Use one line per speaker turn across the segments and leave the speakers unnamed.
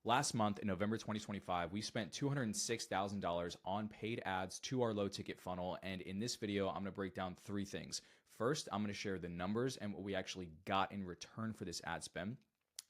last month in November 2025, we spent $206,000 on paid ads to our low ticket funnel. And in this video, I'm going to break down three things. First, I'm going to share the numbers and what we actually got in return for this ad spend.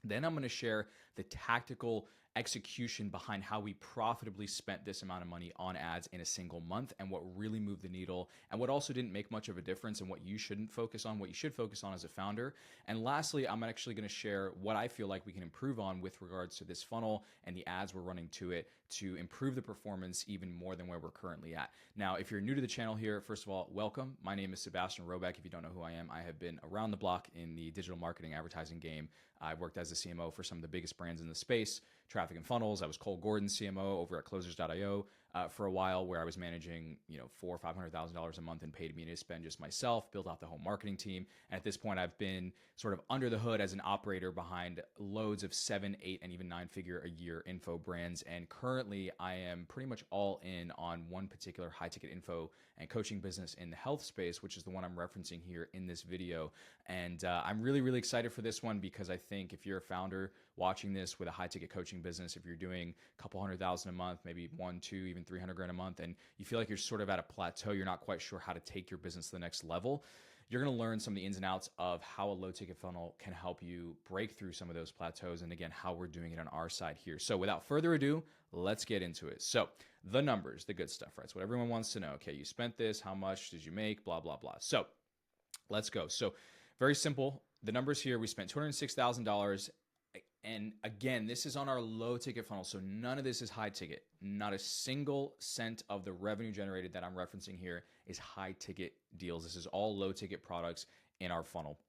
Then I'm going to share the tactical execution behind how we profitably spent this amount of money on ads in a single month and what really moved the needle and what also didn't make much of a difference and what you shouldn't focus on, what you should focus on as a founder. And lastly, I'm actually going to share what I feel like we can improve on with regards to this funnel and the ads we're running to it to improve the performance even more than where we're currently at. Now, if you're new to the channel here, first of all, welcome. My name is Sebastian Roback. If you don't know who I am, I have been around the block in the digital marketing advertising game. I've worked as a CMO for some of the biggest brands in the space, Traffic and Funnels. I was Cole Gordon's CMO over at Closers.io for a while, where I was managing, $400,000 or $500,000 a month in paid media spend just myself, built out the whole marketing team. And at this point, I've been sort of under the hood as an operator behind loads of 7, 8, and even 9-figure a year info brands. And currently, I am pretty much all in on one particular high ticket info and coaching business in the health space, which is the one I'm referencing here in this video. And I'm really, really excited for this one because I think if you're a founder watching this with a high ticket coaching business, if you're doing a couple $100,000 a month, maybe 1, 2, even 300 grand a month, and you feel like you're sort of at a plateau, you're not quite sure how to take your business to the next level, you're going to learn some of the ins and outs of how a low ticket funnel can help you break through some of those plateaus. And again, how we're doing it on our side here. So without further ado, let's get into it. So the numbers, the good stuff, right? It's what everyone wants to know. Okay, you spent this, how much did you make, blah, blah, blah. So let's go. So very simple. The numbers here, we spent $206,000. And again, this is on our low ticket funnel. So none of this is high ticket. Not a single cent of the revenue generated that I'm referencing here is high ticket deals. This is all low ticket products in our funnel.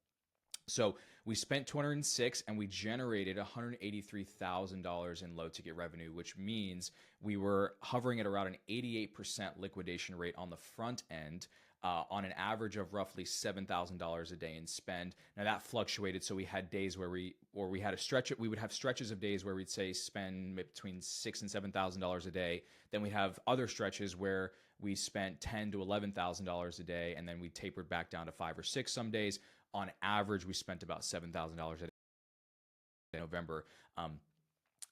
So we spent 206 and we generated $183,000 in low ticket revenue, which means we were hovering at around an 88% liquidation rate on the front end. On an average of roughly $7,000 a day in spend. Now that fluctuated, so we had days where we had a stretch. We would have stretches of days where we'd say spend between $6,000 and $7,000 a day. Then we have other stretches where we spent $10,000 to $11,000 a day, and then we tapered back down to 5 or 6 some days. On average, we spent about $7,000 a day in November.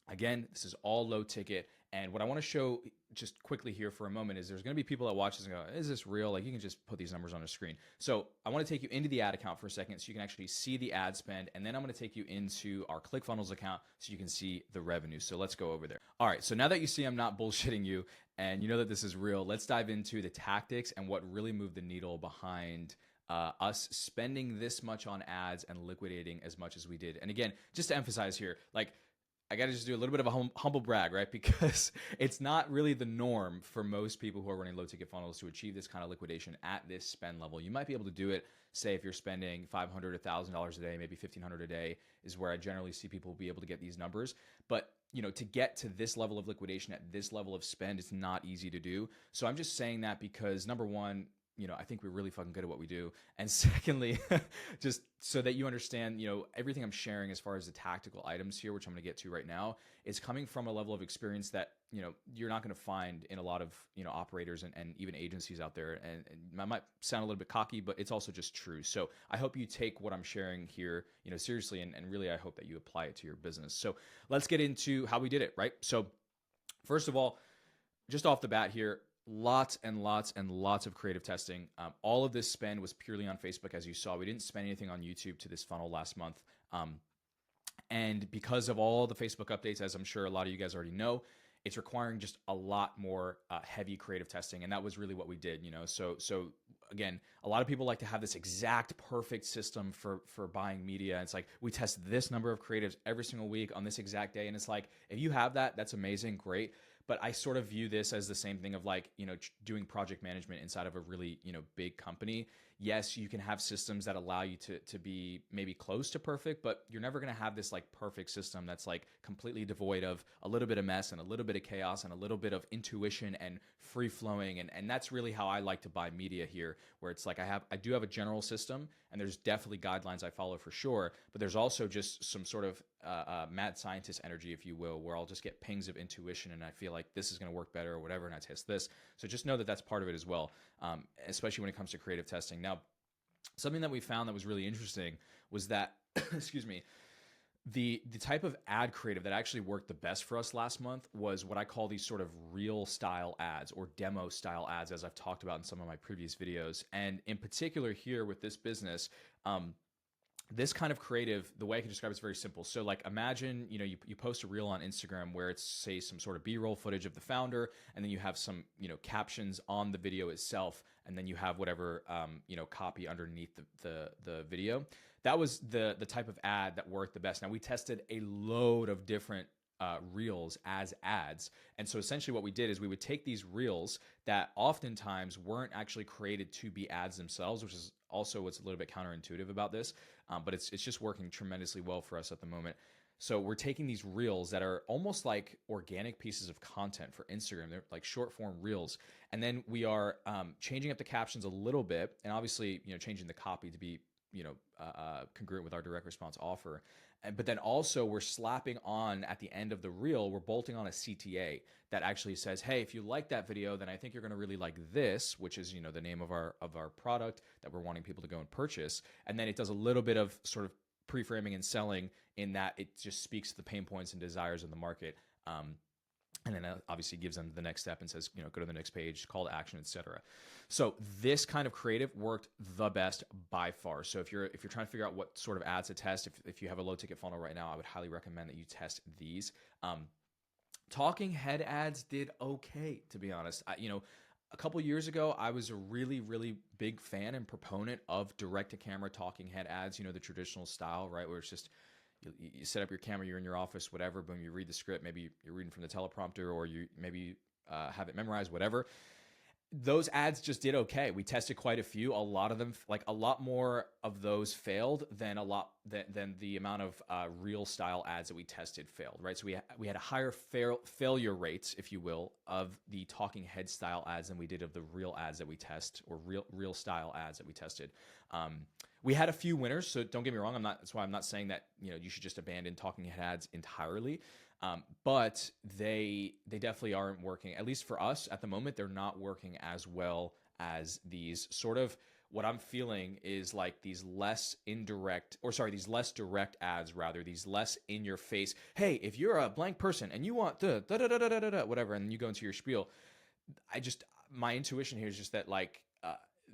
Again, this is all low ticket. And what I want to show just quickly here for a moment is there's going to be people that watch this and go, is this real? Like, you can just put these numbers on a screen. So I want to take you into the ad account for a second so you can actually see the ad spend. And then I'm going to take you into our ClickFunnels account so you can see the revenue. So let's go over there. All right. So now that you see I'm not bullshitting you and you know that this is real, let's dive into the tactics and what really moved the needle behind us spending this much on ads and liquidating as much as we did. And again, just to emphasize here, like, I got to just do a little bit of a humble brag, right? Because it's not really the norm for most people who are running low ticket funnels to achieve this kind of liquidation at this spend level. You might be able to do it, say, if you're spending $500, $1,000 a day, maybe $1,500 a day is where I generally see people be able to get these numbers. But to get to this level of liquidation at this level of spend, it's not easy to do. So I'm just saying that because number one, I think we're really fucking good at what we do. And secondly, just so that you understand, everything I'm sharing as far as the tactical items here, which I'm going to get to right now, is coming from a level of experience that, you're not going to find in a lot of, operators and even agencies out there. And I might sound a little bit cocky, but it's also just true. So I hope you take what I'm sharing here, seriously. And really, I hope that you apply it to your business. So let's get into how we did it, right? So first of all, just off the bat here, lots and lots and lots of creative testing. All of this spend was purely on Facebook, as you saw. We didn't spend anything on YouTube to this funnel last month. And because of all the Facebook updates, as I'm sure a lot of you guys already know, it's requiring just a lot more heavy creative testing. And that was really what we did, So again, a lot of people like to have this exact perfect system for buying media. It's like, we test this number of creatives every single week on this exact day. And it's like, if you have that, that's amazing, great. But I sort of view this as the same thing of like, doing project management inside of a really, big company. Yes, you can have systems that allow you to be maybe close to perfect, but you're never going to have this like perfect system that's like completely devoid of a little bit of mess and a little bit of chaos and a little bit of intuition and free flowing. And that's really how I like to buy media here, where it's like I do have a general system and there's definitely guidelines I follow for sure, but there's also just some sort of mad scientist energy, if you will, where I'll just get pings of intuition and I feel like this is going to work better or whatever, and I test this. So just know that that's part of it as well, especially when it comes to creative testing. Now, something that we found that was really interesting was that, excuse me, The type of ad creative that actually worked the best for us last month was what I call these sort of reel style ads or demo style ads, as I've talked about in some of my previous videos. And in particular here with this business, this kind of creative, the way I can describe it is very simple. So like imagine, you post a reel on Instagram where it's say some sort of B-roll footage of the founder, and then you have some, captions on the video itself, and then you have whatever, copy underneath the video. That was the type of ad that worked the best. Now we tested a load of different reels as ads. And so essentially what we did is we would take these reels that oftentimes weren't actually created to be ads themselves, which is also what's a little bit counterintuitive about this. But it's just working tremendously well for us at the moment. So we're taking these reels that are almost like organic pieces of content for Instagram. They're like short form reels. And then we are changing up the captions a little bit, and obviously, changing the copy to be congruent with our direct response offer. But then also we're slapping on at the end of the reel, we're bolting on a CTA that actually says, hey, if you like that video, then I think you're going to really like this, which is, the name of our product that we're wanting people to go and purchase. And then it does a little bit of sort of pre-framing and selling in that it just speaks to the pain points and desires of the market. And then obviously gives them the next step and says, go to the next page, call to action, etc. So this kind of creative worked the best by far. So if you're trying to figure out what sort of ads to test, if you have a low ticket funnel right now, I would highly recommend that you test these. Talking head ads did okay, to be honest. A couple years ago, I was a really, really big fan and proponent of direct to camera talking head ads, the traditional style, right? Where it's just, you set up your camera, you're in your office, whatever, boom, you read the script, maybe you're reading from the teleprompter, or you maybe have it memorized, whatever. Those ads just did okay. We tested quite a few. A lot of them, like a lot more of those failed than than the amount of real style ads that we tested failed, right? So we had a higher failure rates, if you will, of the talking head style ads than we did of the real ads that we test, or real style ads that we tested. We had a few winners, so don't get me wrong. That's why I'm not saying that you should just abandon talking head ads entirely. But they definitely aren't working. At least for us at the moment, they're not working as well as these sort of, what I'm feeling is like these less direct ads, rather, these less in your face. Hey, if you're a blank person and you want the whatever, and you go into your spiel, my intuition here is just that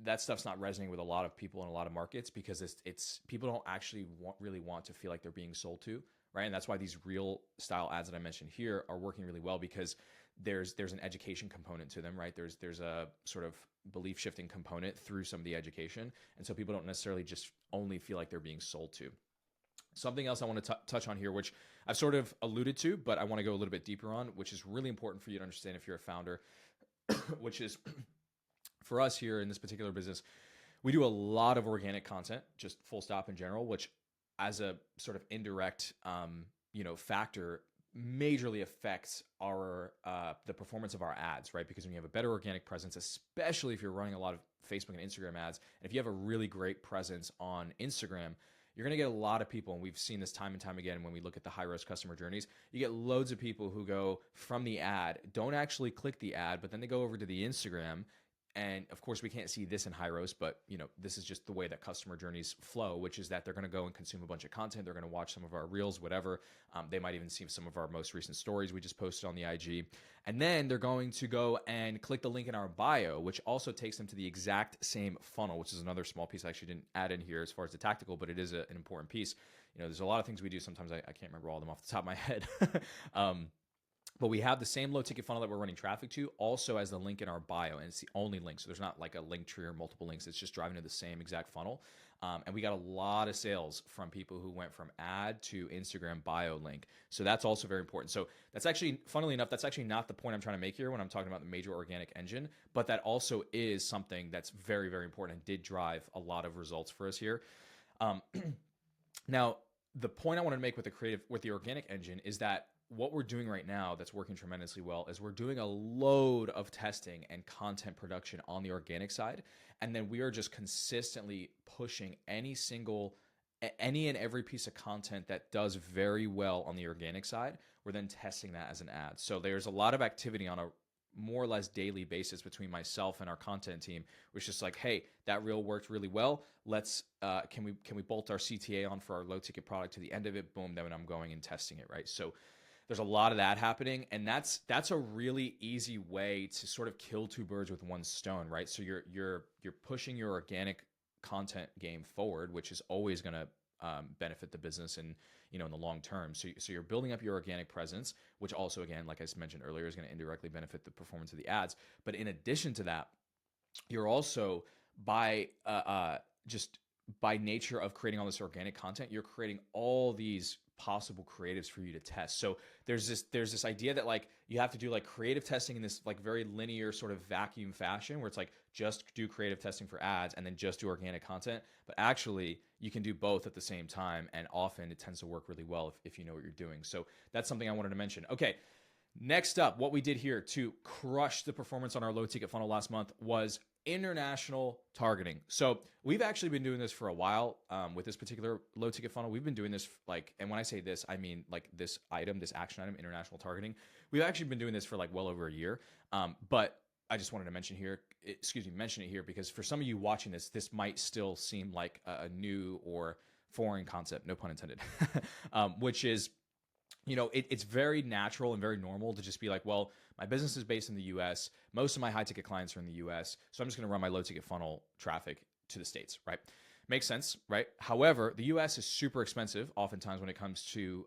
that stuff's not resonating with a lot of people in a lot of markets, because it's people don't actually really want to feel like they're being sold to, right? And that's why these real style ads that I mentioned here are working really well, because there's an education component to them, right? There's a sort of belief shifting component through some of the education, and so people don't necessarily just only feel like they're being sold to. Something else I want to touch on here, which I've sort of alluded to, but I want to go a little bit deeper on, which is really important for you to understand if you're a founder, which is, for us here in this particular business, we do a lot of organic content, just full stop in general, which as a sort of indirect, factor, majorly affects our the performance of our ads, right? Because when you have a better organic presence, especially if you're running a lot of Facebook and Instagram ads, and if you have a really great presence on Instagram, you're going to get a lot of people, and we've seen this time and time again when we look at the high-risk customer journeys. You get loads of people who go from the ad, don't actually click the ad, but then they go over to the Instagram. And of course, we can't see this in Hyros, but this is just the way that customer journeys flow, which is that they're going to go and consume a bunch of content. They're going to watch some of our reels, whatever. They might even see some of our most recent stories we just posted on the IG. And then they're going to go and click the link in our bio, which also takes them to the exact same funnel, which is another small piece I actually didn't add in here as far as the tactical, but it is an important piece. There's a lot of things we do. Sometimes I can't remember all of them off the top of my head. But we have the same low ticket funnel that we're running traffic to also as the link in our bio, and it's the only link. So there's not like a link tree or multiple links. It's just driving to the same exact funnel. And we got a lot of sales from people who went from ad to Instagram bio link. So that's also very important. So that's actually, funnily enough, that's actually not the point I'm trying to make here when I'm talking about the major organic engine, but that also is something that's very, very important and did drive a lot of results for us here. Now, the point I want to make with the organic engine is that what we're doing right now that's working tremendously well is we're doing a load of testing and content production on the organic side. And then we are just consistently pushing any and every piece of content that does very well on the organic side. We're then testing that as an ad. So there's a lot of activity on a more or less daily basis between myself and our content team. It was just like, hey, that reel worked really well. Let's can we bolt our CTA on for our low ticket product to the end of it? Boom, then I'm going and testing it, right? So there's a lot of that happening, and that's a really easy way to sort of kill two birds with one stone, right? So you're pushing your organic content game forward, which is always going to benefit the business and in the long term. So you're building up your organic presence, which also, again, like I mentioned earlier, is going to indirectly benefit the performance of the ads. But in addition to that, you're also just by nature of creating all this organic content, you're creating all these possible creatives for you to test. So there's this idea that like you have to do like creative testing in this like very linear sort of vacuum fashion where it's like just do creative testing for ads and then just do organic content. But actually you can do both at the same time, and often it tends to work really well if you know what you're doing. So that's something I wanted to mention. Okay, next up, what we did here to crush the performance on our low ticket funnel last month was international targeting. So we've actually been doing this for a while with this particular low ticket funnel. We've been doing this and when I say this, I mean like this action item, international targeting. We've actually been doing this for like well over a year. But I just wanted to mention it here because for some of you watching this might still seem like a new or foreign concept, no pun intended, which is, it's very natural and very normal to just be like, well, my business is based in the US. Most of my high ticket clients are in the US. So I'm just going to run my low ticket funnel traffic to the States, right? Makes sense, right? However, the US is super expensive oftentimes when it comes to,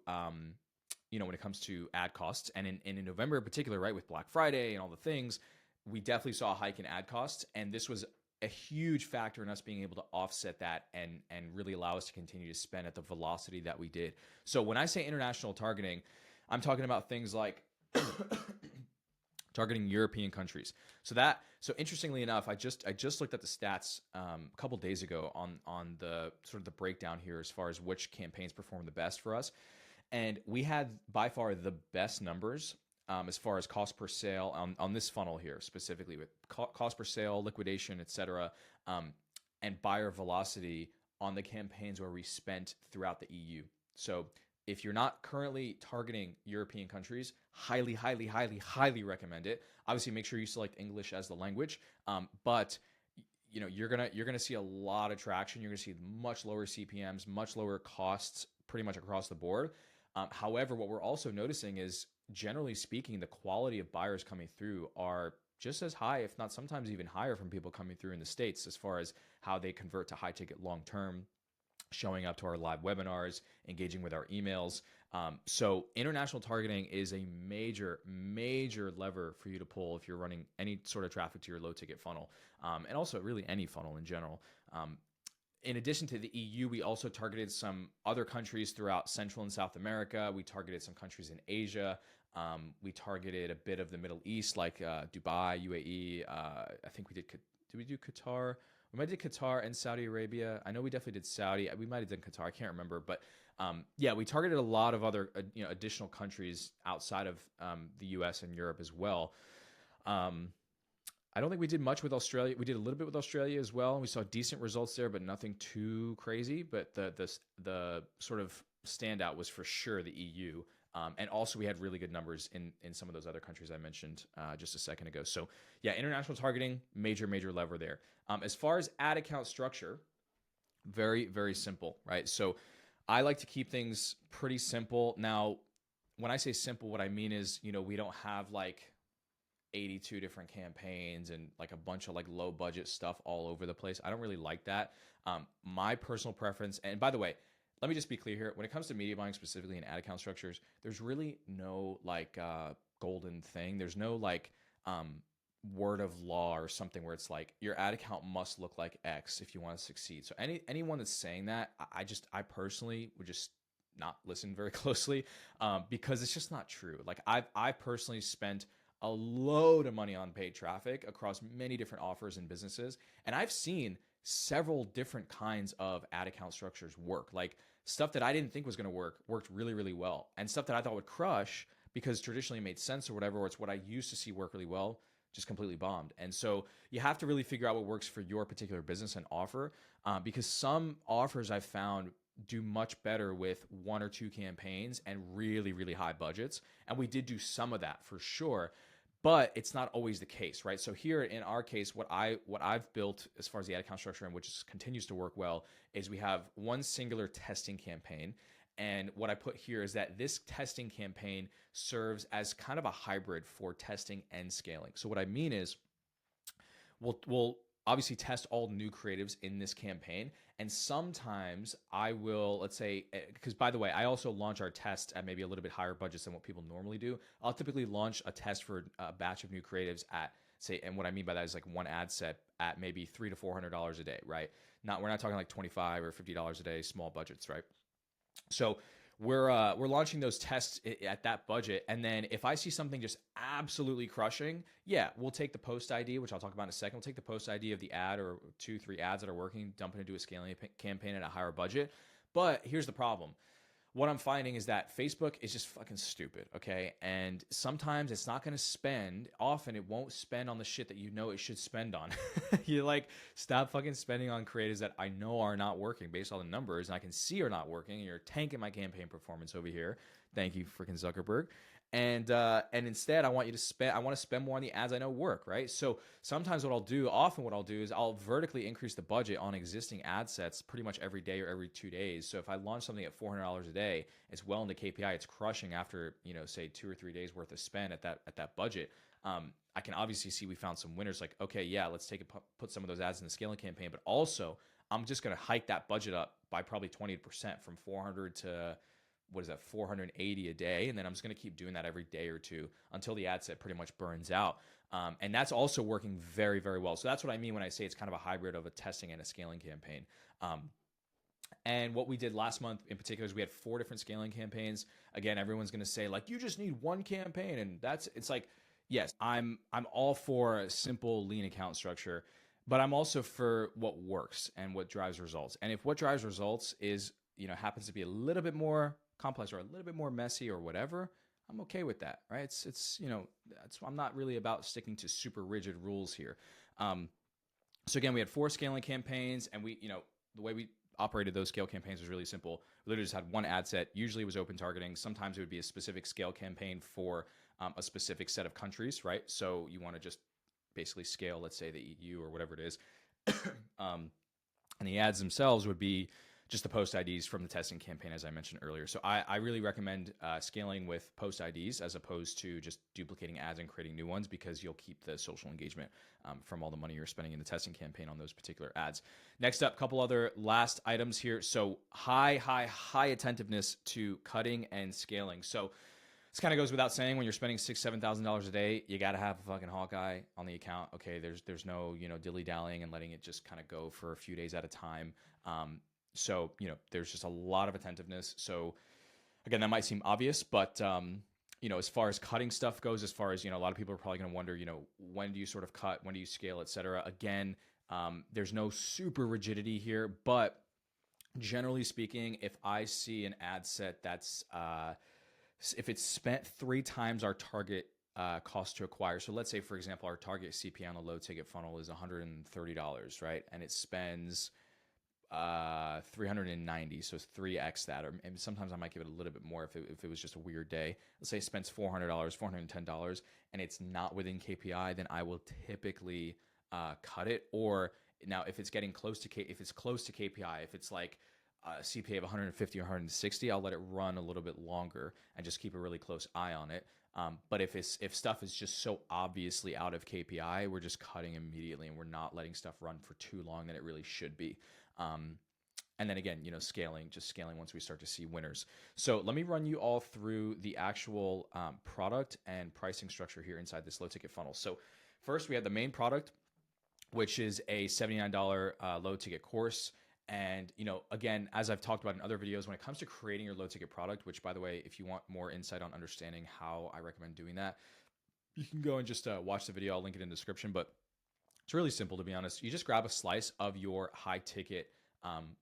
ad costs. And in November in particular, right, with Black Friday and all the things, we definitely saw a hike in ad costs. And this was a huge factor in us being able to offset that and really allow us to continue to spend at the velocity that we did. So when I say international targeting, I'm talking about things like targeting European countries. So interestingly enough, I just looked at the stats a couple days ago on the sort of the breakdown here as far as which campaigns perform the best for us. And we had by far the best numbers as far as cost per sale on this funnel here, specifically with cost per sale, liquidation, et cetera, and buyer velocity on the campaigns where we spent throughout the EU. So if you're not currently targeting European countries, highly, highly, highly, highly recommend it. Obviously, make sure you select English as the language, but you're gonna see a lot of traction. You're gonna see much lower CPMs, much lower costs, pretty much across the board. However, what we're also noticing is, generally speaking, the quality of buyers coming through are just as high, if not sometimes even higher, from people coming through in the States as far as how they convert to high ticket long term, showing up to our live webinars, engaging with our emails. So international targeting is a major, major lever for you to pull if you're running any sort of traffic to your low ticket funnel, and also really any funnel in general. In addition to the EU, we also targeted some other countries throughout Central and South America. We targeted some countries in Asia. We targeted a bit of the Middle East, like Dubai, UAE. I think we did we do Qatar? We might have did Qatar and Saudi Arabia. I know we definitely did Saudi. We might have done Qatar. I can't remember. But yeah, we targeted a lot of other additional countries outside of the US and Europe as well. I don't think we did much with Australia. We did a little bit with Australia as well. We saw decent results there, but nothing too crazy. But the sort of standout was for sure the EU. And also we had really good numbers in some of those other countries I mentioned just a second ago. So yeah, international targeting, major, major lever there. As far as ad account structure, very, very simple, right? So I like to keep things pretty simple. Now, when I say simple, what I mean is, we don't have like 82 different campaigns and like a bunch of like low budget stuff all over the place. I don't really like that. My personal preference, and by the way, let me just be clear here. When it comes to media buying specifically in ad account structures, there's really no like golden thing. There's no like word of law or something where it's like your ad account must look like X if you want to succeed. So anyone that's saying that, I personally would just not listen very closely because it's just not true. Like I personally spent a load of money on paid traffic across many different offers and businesses, and I've seen several different kinds of ad account structures work. Like stuff that I didn't think was going to work worked really, really well, and stuff that I thought would crush because traditionally it made sense or whatever, or it's what I used to see work really well, just completely bombed. And so you have to really figure out what works for your particular business and offer, because some offers I've found do much better with one or two campaigns and really, really high budgets. And we did do some of that for sure. but it's not always the case, right? So here in our case, what I've built as far as the ad account structure, and which continues to work well, is we have one singular testing campaign. And what I put here is that this testing campaign serves as kind of a hybrid for testing and scaling. So what I mean is we'll obviously test all new creatives in this campaign. And sometimes I will, let's say, because by the way, I also launch our tests at maybe a little bit higher budgets than what people normally do. I'll typically launch a test for a batch of new creatives at, say, and what I mean by that is like one ad set at maybe $300 to $400 a day, right? We're not talking like $25 or $50 a day, small budgets, right? So we're launching those tests at that budget, and then if I see something just absolutely crushing, yeah, we'll take the post ID, which I'll talk about in a second. We'll take the post ID of the ad or 2-3 ads that are working, dump it into a scaling campaign at a higher budget. But here's the problem. What I'm finding is that Facebook is just fucking stupid, okay? And sometimes it's not going to spend, often it won't spend on the shit that you know it should spend on. You're like, stop fucking spending on creatives that I know are not working based on the numbers and I can see are not working, and you're tanking my campaign performance over here. Thank you, freaking Zuckerberg. And instead I want to spend more on the ads I know work, right? So sometimes often what I'll do is I'll vertically increase the budget on existing ad sets pretty much every day or every 2 days. So if I launch something at $400 a day, it's well into KPI, it's crushing after, say 2 or 3 days worth of spend at that budget. I can obviously see we found some winners, like, okay, yeah, let's put some of those ads in the scaling campaign, but also I'm just going to hike that budget up by probably 20% from 400 to, what is that, 480 a day. And then I'm just going to keep doing that every day or two until the ad set pretty much burns out. And that's also working very, very well. So that's what I mean when I say it's kind of a hybrid of a testing and a scaling campaign. And what we did last month in particular is we had 4 different scaling campaigns. Again, everyone's going to say like, you just need one campaign. And it's like, yes, I'm all for a simple lean account structure, but I'm also for what works and what drives results. And if what drives results is, happens to be a little bit more complex or a little bit more messy or whatever, I'm okay with that, right? It's I'm not really about sticking to super rigid rules here. So again, we had 4 scaling campaigns, and the way we operated those scale campaigns was really simple. We literally just had one ad set. Usually it was open targeting. Sometimes it would be a specific scale campaign for a specific set of countries, right? So you want to just basically scale, let's say the EU or whatever it is. And the ads themselves would be just the post IDs from the testing campaign, as I mentioned earlier. So I really recommend scaling with post IDs as opposed to just duplicating ads and creating new ones, because you'll keep the social engagement from all the money you're spending in the testing campaign on those particular ads. Next up, couple other last items here. So high attentiveness to cutting and scaling. So this kind of goes without saying, when you're spending $6,000, $7,000 a day, you got to have a fucking Hawkeye on the account. Okay, there's no dilly-dallying and letting it just kind of go for a few days at a time. So, there's just a lot of attentiveness. So again, that might seem obvious, but, as far as cutting stuff goes, as far as, a lot of people are probably going to wonder, when do you sort of cut, when do you scale, et cetera. Again, there's no super rigidity here, but generally speaking, if I see an ad set that's, if it's spent 3 times our target cost to acquire. So let's say, for example, our target CPA on a low ticket funnel is $130, right? And it spends 390, so 3x that, or maybe sometimes I might give it a little bit more if it was just a weird day. Let's say it spends $400, $410, and it's not within KPI, then I will typically cut it. Or now if it's getting close to if it's close to KPI, if it's like a CPA of 150 or 160, I'll let it run a little bit longer and just keep a really close eye on it. But if stuff is just so obviously out of KPI, we're just cutting immediately, and we're not letting stuff run for too long than it really should be. And then again, scaling once we start to see winners. So let me run you all through the actual product and pricing structure here inside this low ticket funnel. So first we have the main product, which is a $79 low ticket course. And, again, as I've talked about in other videos, when it comes to creating your low ticket product, which, by the way, if you want more insight on understanding how I recommend doing that, you can go and just watch the video. I'll link it in the description, but it's really simple, to be honest. You just grab a slice of your high ticket,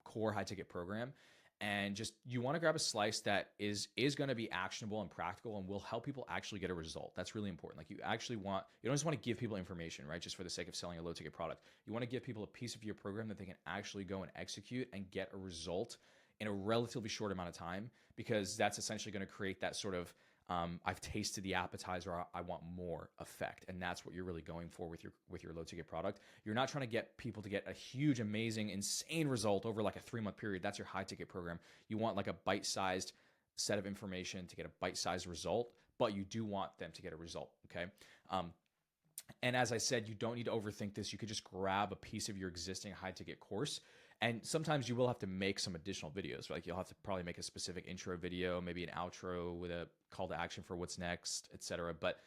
core high ticket program, and you want to grab a slice that is going to be actionable and practical and will help people actually get a result. That's really important. Like, you don't just want to give people information, right? Just for the sake of selling a low ticket product. You want to give people a piece of your program that they can actually go and execute and get a result in a relatively short amount of time, because that's essentially going to create that sort of I've tasted the appetizer. I want more effect, and that's what you're really going for with your low ticket product. You're not trying to get people to get a huge, amazing, insane result over like a 3-month period. That's your high ticket program. You want like a bite sized set of information to get a bite sized result, but you do want them to get a result. Okay. And as I said, you don't need to overthink this. You could just grab a piece of your existing high ticket course. And sometimes you will have to make some additional videos. Like you'll have to probably make a specific intro video, maybe an outro with a call to action for what's next, etc. But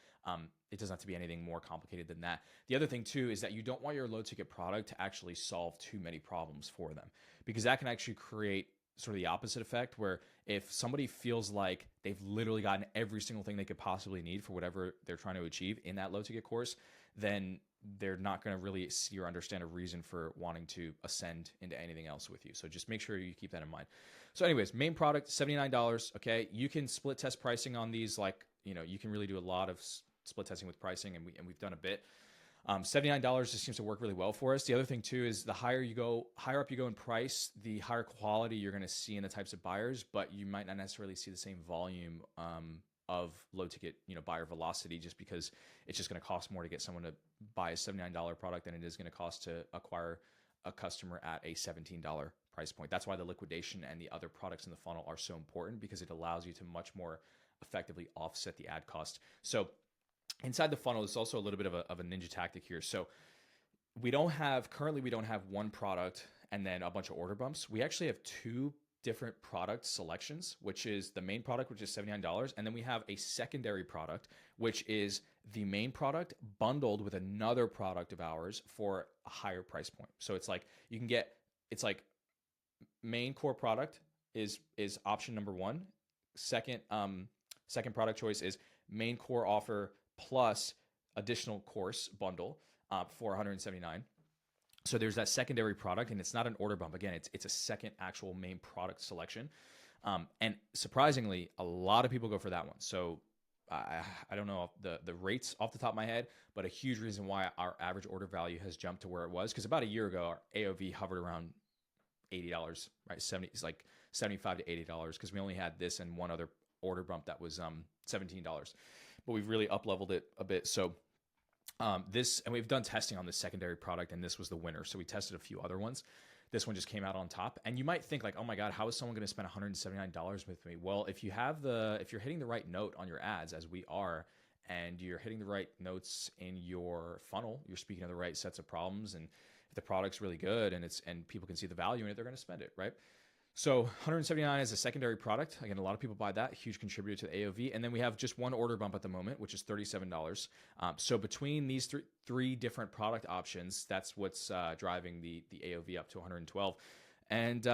it doesn't have to be anything more complicated than that. The other thing too is that you don't want your low ticket product to actually solve too many problems for them, because that can actually create sort of the opposite effect, where if somebody feels like they've literally gotten every single thing they could possibly need for whatever they're trying to achieve in that low ticket course, then they're not going to really see or understand a reason for wanting to ascend into anything else with you. So just make sure you keep that in mind. So anyways, main product, $79. Okay. You can split test pricing on these. Like, you can really do a lot of split testing with pricing, and we've done a bit. $79 just seems to work really well for us. The other thing too is the higher up you go in price, the higher quality you're going to see in the types of buyers, but you might not necessarily see the same volume of low ticket, buyer velocity, just because it's just going to cost more to get someone to buy a $79 product than it is going to cost to acquire a customer at a $17 price point. That's why the liquidation and the other products in the funnel are so important, because it allows you to much more effectively offset the ad cost. So inside the funnel, there's also a little bit of a ninja tactic here. So currently we don't have one product and then a bunch of order bumps. We actually have two different product selections, which is the main product, which is $79. And then we have a secondary product, which is the main product bundled with another product of ours for a higher price point. So it's like it's like main core product is option number one. Second product choice is main core offer plus additional course bundle for $179. So there's that secondary product, and it's not an order bump. Again, it's a second actual main product selection. And surprisingly, a lot of people go for that one. So I don't know the rates off the top of my head, but a huge reason why our average order value has jumped to where it was, because about a year ago, our AOV hovered around $80, right? It's like $75 to $80, because we only had this and one other order bump that was $17. But we've really up leveled it a bit. So and we've done testing on this secondary product, and this was the winner. So we tested a few other ones. This one just came out on top. And you might think like, oh my God, how is someone going to spend $179 with me? Well, if you're hitting the right note on your ads, as we are, and you're hitting the right notes in your funnel, you're speaking of the right sets of problems, and if the product's really good and people can see the value in it, they're going to spend it, right? So $179 is a secondary product. Again, a lot of people buy that, huge contributor to the AOV. And then we have just one order bump at the moment, which is $37. So between these three different product options, that's what's driving the AOV up to 112. And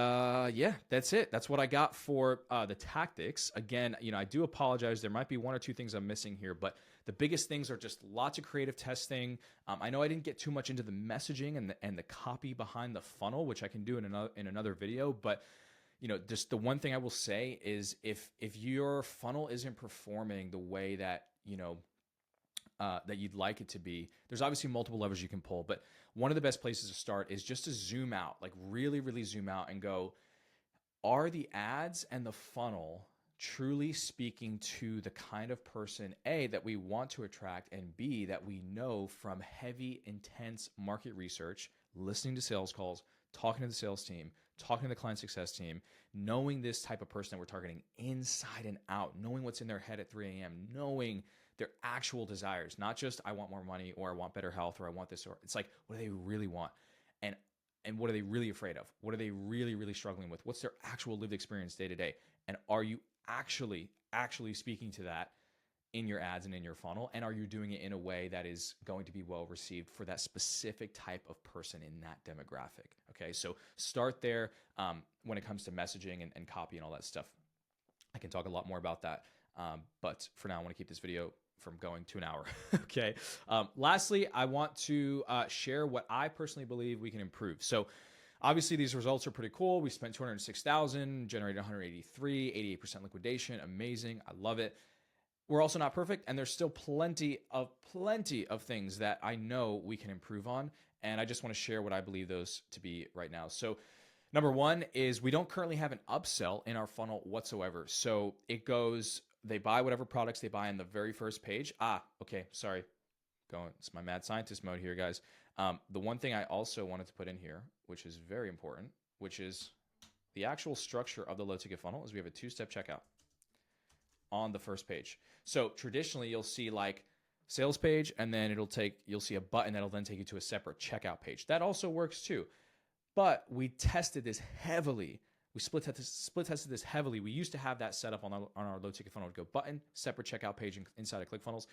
yeah, that's it. That's what I got for the tactics. Again, I do apologize. There might be one or two things I'm missing here, but the biggest things are just lots of creative testing. I know I didn't get too much into the messaging and the copy behind the funnel, which I can do in another video, but just the one thing I will say is if your funnel isn't performing the way that, that you'd like it to be, there's obviously multiple levers you can pull, but one of the best places to start is just to zoom out, like really, really zoom out and go, are the ads and the funnel truly speaking to the kind of person, A, that we want to attract, and B, that we know from heavy, intense market research, listening to sales calls, talking to the sales team, talking to the client success team, knowing this type of person that we're targeting inside and out, knowing what's in their head at 3 a.m., knowing their actual desires, not just I want more money or I want better health or I want this, or it's like, what do they really want? And what are they really afraid of? What are they really, really struggling with? What's their actual lived experience day to day? And are you actually speaking to that in your ads and in your funnel? And are you doing it in a way that is going to be well received for that specific type of person in that demographic? Okay, so start there when it comes to messaging and copy and all that stuff. I can talk a lot more about that, but for now, I want to keep this video from going to an hour. Okay. Lastly, I want to share what I personally believe we can improve. So obviously these results are pretty cool. We spent $206,000, generated 183, 88% liquidation. Amazing. I love it. We're also not perfect, and there's still plenty of things that I know we can improve on. And I just want to share what I believe those to be right now. So number one is we don't currently have an upsell in our funnel whatsoever. So it goes they buy whatever products they buy on the very first page. Okay, sorry. It's my mad scientist mode here, guys. The one thing I also wanted to put in here, which is very important, which is the actual structure of the low ticket funnel, is we have a two-step checkout on the first page. So traditionally you'll see like sales page, and then you'll see a button that'll then take you to a separate checkout page. That also works too. But we tested this heavily. We split tested this heavily. We used to have that set up on our low ticket funnel. It would go button, separate checkout page inside of ClickFunnels.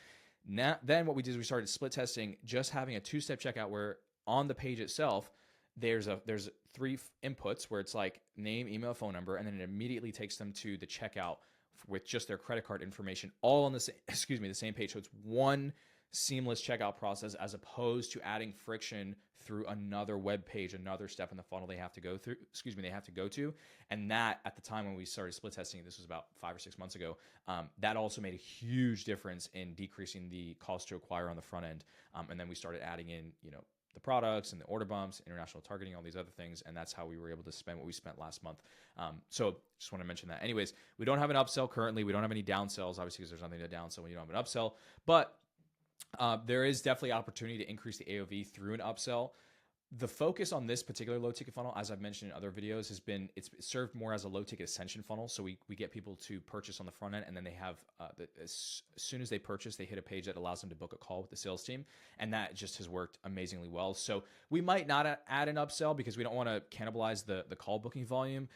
Then what we did is we started split testing, just having a two-step checkout where on the page itself, there's three inputs where it's like name, email, phone number, and then it immediately takes them to the checkout with just their credit card information, all on the same page. So it's one seamless checkout process, as opposed to adding friction through another web page, another step in the funnel they have to go to. And that, at the time when we started split testing, this was about 5 or 6 months ago, that also made a huge difference in decreasing the cost to acquire on the front end. And then we started adding in, the products and the order bumps, international targeting, all these other things. And that's how we were able to spend what we spent last month. So just want to mention that. Anyways, we don't have an upsell currently. We don't have any downsells, obviously, because there's nothing to downsell when you don't have an upsell. But there is definitely opportunity to increase the AOV through an upsell. The focus on this particular low ticket funnel, as I've mentioned in other videos, it's served more as a low ticket ascension funnel. So we get people to purchase on the front end, and then they have, as soon as they purchase, they hit a page that allows them to book a call with the sales team. And that just has worked amazingly well. So we might not add an upsell because we don't want to cannibalize the call booking volume.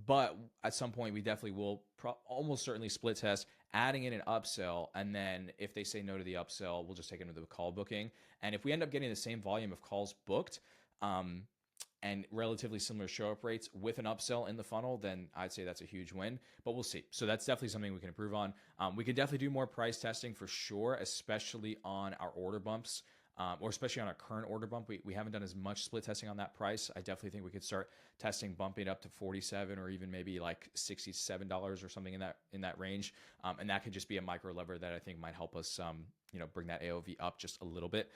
But at some point we definitely will almost certainly split test adding in an upsell. And then if they say no to the upsell, we'll just take them to the call booking. And if we end up getting the same volume of calls booked, and relatively similar show up rates with an upsell in the funnel, then I'd say that's a huge win, but we'll see. So that's definitely something we can improve on. We can definitely do more price testing for sure, especially on our order bumps. Or especially on our current order bump. We haven't done as much split testing on that price. I definitely think we could start testing bumping it up to $47 or even maybe like $67 or something in that range. And that could just be a micro lever that I think might help us bring that AOV up just a little bit.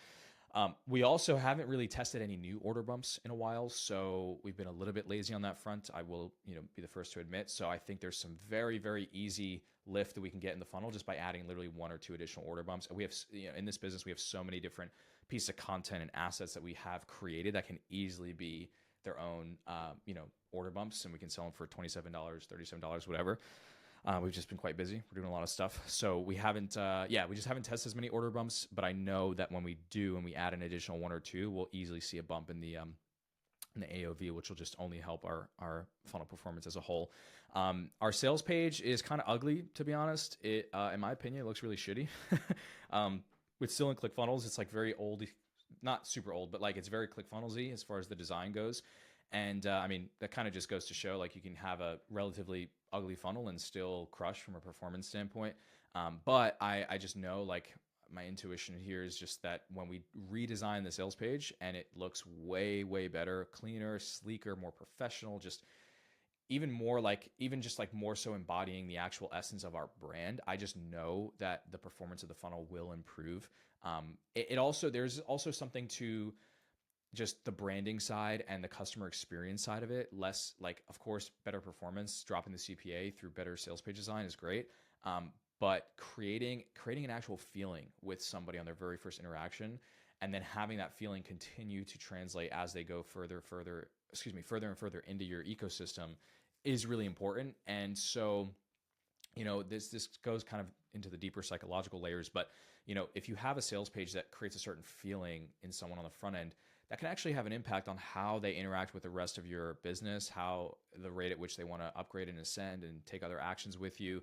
We also haven't really tested any new order bumps in a while, so we've been a little bit lazy on that front. I will be the first to admit. So I think there's some very, very easy lift that we can get in the funnel just by adding literally 1 or 2 additional order bumps. And we have, in this business, we have so many different pieces of content and assets that we have created that can easily be their own, order bumps, and we can sell them for $27, $37, whatever. We've just been quite busy. We're doing a lot of stuff. So we haven't, we just haven't tested as many order bumps, but I know that when we do, and we add an additional 1 or 2, we'll easily see a bump in the AOV, which will just only help our funnel performance as a whole. Our sales page is kind of ugly, to be honest. It, in my opinion, it looks really shitty. It's still in ClickFunnels. It's like very old, not super old, but like it's very ClickFunnels-y as far as the design goes. And that kind of just goes to show like you can have a relatively ugly funnel and still crush from a performance standpoint. But I just know, like, my intuition here is just that when we redesign the sales page and it looks way, way better, cleaner, sleeker, more professional, just more so embodying the actual essence of our brand, I just know that the performance of the funnel will improve. There's also something to just the branding side and the customer experience side of it. Less, like, of course, better performance, dropping the CPA through better sales page design is great. But creating an actual feeling with somebody on their very first interaction, and then having that feeling continue to translate as they go further and further into your ecosystem is really important. And so, this goes kind of into the deeper psychological layers, but if you have a sales page that creates a certain feeling in someone on the front end, that can actually have an impact on how they interact with the rest of your business, how the rate at which they want to upgrade and ascend and take other actions with you.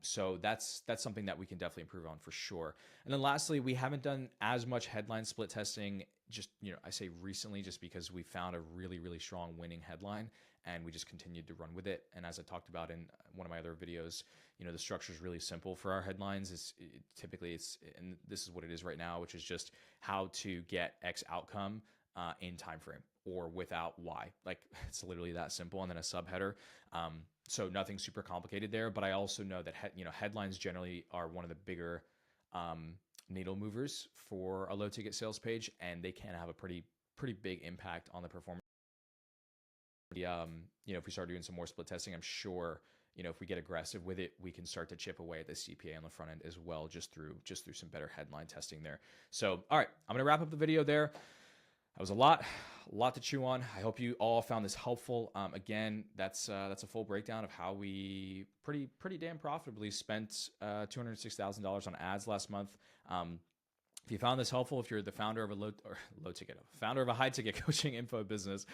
So that's something that we can definitely improve on for sure. And then lastly, we haven't done as much headline split testing, just, I say recently, just because we found a really, really strong winning headline and we just continued to run with it. And as I talked about in one of my other videos, the structure is really simple for our headlines. Typically, and this is what it is right now, which is just how to get X outcome in time frame or without Y. Like, it's literally that simple. And then a subheader. So nothing super complicated there. But I also know that headlines generally are one of the bigger needle movers for a low ticket sales page, and they can have a pretty big impact on the performance. If we start doing some more split testing, I'm sure if we get aggressive with it, we can start to chip away at the CPA on the front end as well, just through some better headline testing there. So, all right, I'm going to wrap up the video there. That was a lot to chew on. I hope you all found this helpful. Again, that's a full breakdown of how we pretty damn profitably spent $206,000 on ads last month. If you found this helpful, if you're the founder of a high ticket coaching info business,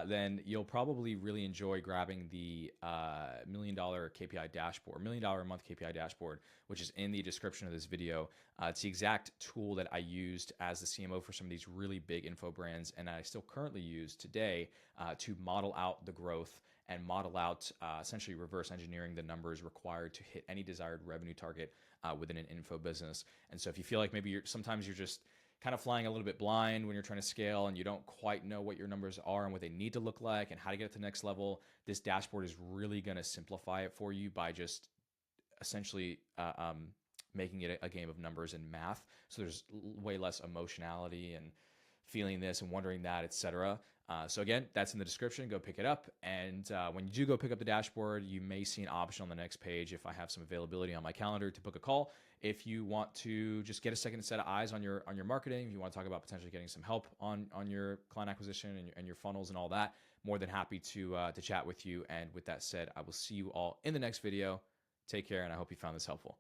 then you'll probably really enjoy grabbing the $1 million KPI dashboard, $1 million a month KPI dashboard, which is in the description of this video. It's the exact tool that I used as the CMO for some of these really big info brands, and I still currently use today to model out the growth and model out essentially reverse engineering the numbers required to hit any desired revenue target within an info business. And so if you feel like maybe sometimes you're just kind of flying a little bit blind when you're trying to scale and you don't quite know what your numbers are and what they need to look like and how to get to the next level, this dashboard is really going to simplify it for you by just essentially making it a game of numbers and math. So there's way less emotionality and feeling this and wondering that, etc. So again, that's in the description. Go pick it up. And when you do go pick up the dashboard, you may see an option on the next page if I have some availability on my calendar to book a call. If you want to just get a second set of eyes on your marketing, if you want to talk about potentially getting some help on your client acquisition and your funnels and all that, more than happy to chat with you. And with that said, I will see you all in the next video. Take care, and I hope you found this helpful.